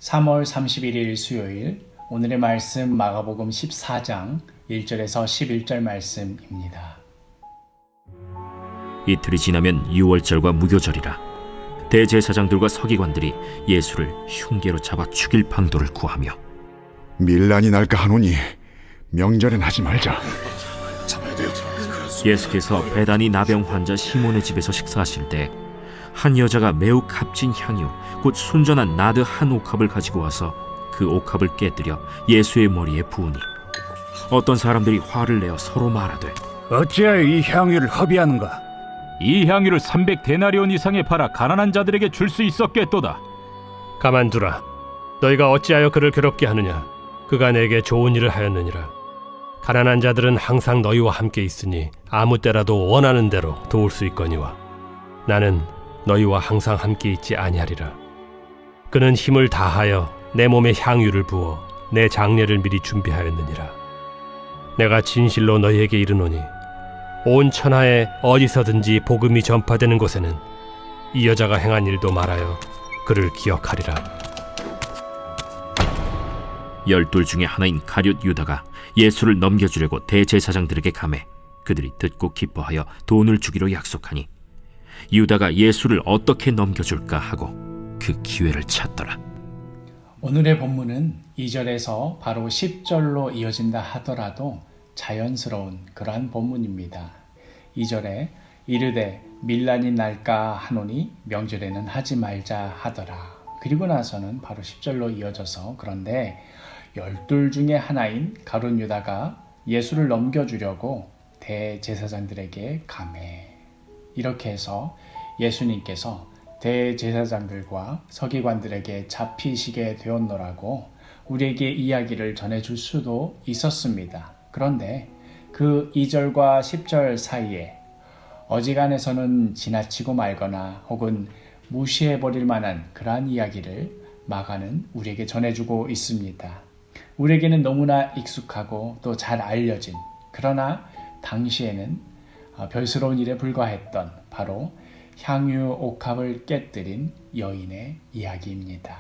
3월 31일 수요일 오늘의 말씀 마가복음 14장 1절에서 11절 말씀입니다. 이틀이 지나면 유월절과 무교절이라. 대제사장들과 서기관들이 예수를 흉계로 잡아 죽일 방도를 구하며 밀란이 날까 하노니 명절엔 하지 말자. 예수께서 베다니 나병 환자 시몬의 집에서 식사하실 때 한 여자가 매우 값진 향유 곧 순전한 나드 한 옥합을 가지고 와서 그 옥합을 깨뜨려 예수의 머리에 부으니 어떤 사람들이 화를 내어 서로 말하되 어찌하여 이 향유를 허비하는가? 이 향유를 300데나리온 이상에 팔아 가난한 자들에게 줄 수 있었겠도다. 가만두라. 너희가 어찌하여 그를 괴롭게 하느냐? 그가 내게 좋은 일을 하였느니라. 가난한 자들은 항상 너희와 함께 있으니 아무 때라도 원하는 대로 도울 수 있거니와 나는 너희와 항상 함께 있지 아니하리라. 그는 힘을 다하여 내 몸에 향유를 부어 내 장례를 미리 준비하였느니라. 내가 진실로 너희에게 이르노니 온 천하에 어디서든지 복음이 전파되는 곳에는 이 여자가 행한 일도 말하여 그를 기억하리라. 12 중에 하나인 가룟 유다가 예수를 넘겨주려고 대제사장들에게 가매 그들이 듣고 기뻐하여 돈을 주기로 약속하니 유다가 예수를 어떻게 넘겨줄까 하고 그 기회를 찾더라. 오늘의 본문은 2절에서 바로 10절로 이어진다 하더라도 자연스러운 그러한 본문입니다. 2절에 이르되 밀란이 날까 하노니 명절에는 하지 말자 하더라. 그리고 나서는 바로 10절로 이어져서 그런데 12 중에 하나인 가룟 유다가 예수를 넘겨주려고 대제사장들에게 가매. 이렇게 해서 예수님께서 대제사장들과 서기관들에게 잡히시게 되었노라고 우리에게 이야기를 전해줄 수도 있었습니다. 그런데 그 2절과 10절 사이에 어지간해서는 지나치고 말거나 혹은 무시해버릴 만한 그러한 이야기를 마가는 우리에게 전해주고 있습니다. 우리에게는 너무나 익숙하고 또 잘 알려진 그러나 당시에는 별스러운 일에 불과했던 바로 향유 옥합을 깨뜨린 여인의 이야기입니다.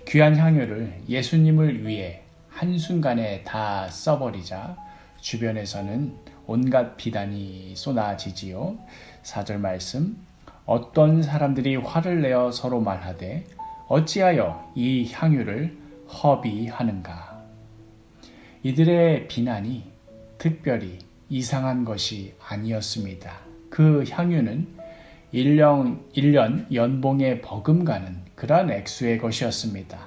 귀한 향유를 예수님을 위해 한순간에 다 써버리자 주변에서는 온갖 비단이 쏟아지지요. 4절 말씀 어떤 사람들이 화를 내어 서로 말하되 어찌하여 이 향유를 허비하는가. 이들의 비난이 특별히 이상한 것이 아니었습니다. 그 향유는 1년 연봉에 버금가는 그러한 액수의 것이었습니다.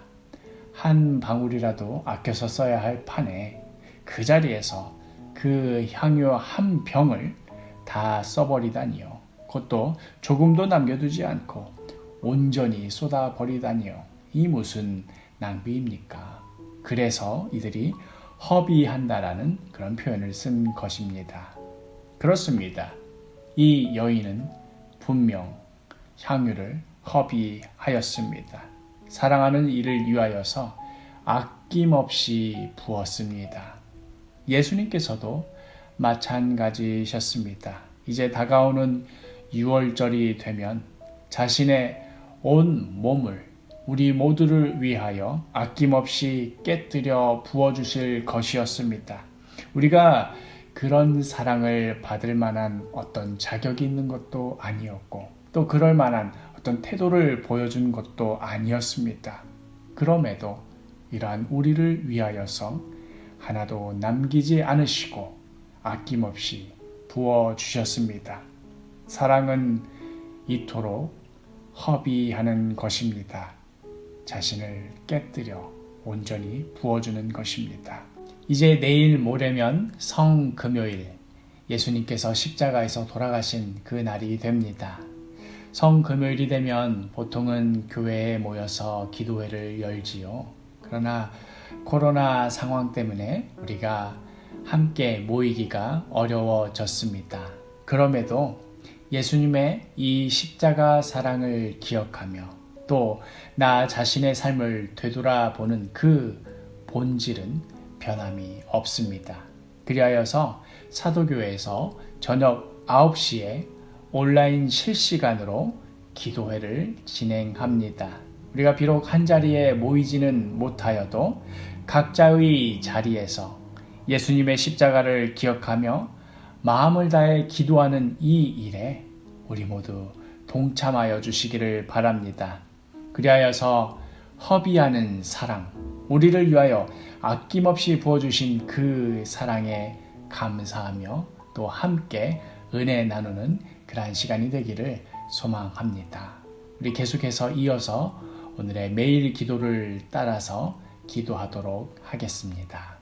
한 방울이라도 아껴서 써야 할 판에 그 자리에서 그 향유 한 병을 다 써버리다니요. 그것도 조금도 남겨두지 않고 온전히 쏟아버리다니요. 이 무슨 낭비입니까? 그래서 이들이 허비한다라는 그런 표현을 쓴 것입니다. 그렇습니다. 이 여인은 분명 향유를 허비하였습니다. 사랑하는 이를 위하여서 아낌없이 부었습니다. 예수님께서도 마찬가지셨습니다. 이제 다가오는 6월절이 되면 자신의 온 몸을 우리 모두를 위하여 아낌없이 깨뜨려 부어주실 것이었습니다. 우리가 그런 사랑을 받을 만한 어떤 자격이 있는 것도 아니었고 또 그럴 만한 어떤 태도를 보여준 것도 아니었습니다. 그럼에도 이러한 우리를 위하여서 하나도 남기지 않으시고 아낌없이 부어주셨습니다. 사랑은 이토록 허비하는 것입니다. 자신을 깨뜨려 온전히 부어주는 것입니다. 이제 내일 모레면 성금요일, 예수님께서 십자가에서 돌아가신 그 날이 됩니다. 성금요일이 되면 보통은 교회에 모여서 기도회를 열지요. 그러나 코로나 상황 때문에 우리가 함께 모이기가 어려워졌습니다. 그럼에도 예수님의 이 십자가 사랑을 기억하며 또 나 자신의 삶을 되돌아보는 그 본질은 변함이 없습니다. 그리하여서 사도교회에서 저녁 9시에 온라인 실시간으로 기도회를 진행합니다. 우리가 비록 한 자리에 모이지는 못하여도 각자의 자리에서 예수님의 십자가를 기억하며 마음을 다해 기도하는 이 일에 우리 모두 동참하여 주시기를 바랍니다. 그리하여서 허비하는 사랑, 우리를 위하여 아낌없이 부어주신 그 사랑에 감사하며 또 함께 은혜 나누는 그러한 시간이 되기를 소망합니다. 우리 계속해서 이어서 오늘의 매일 기도를 따라서 기도하도록 하겠습니다.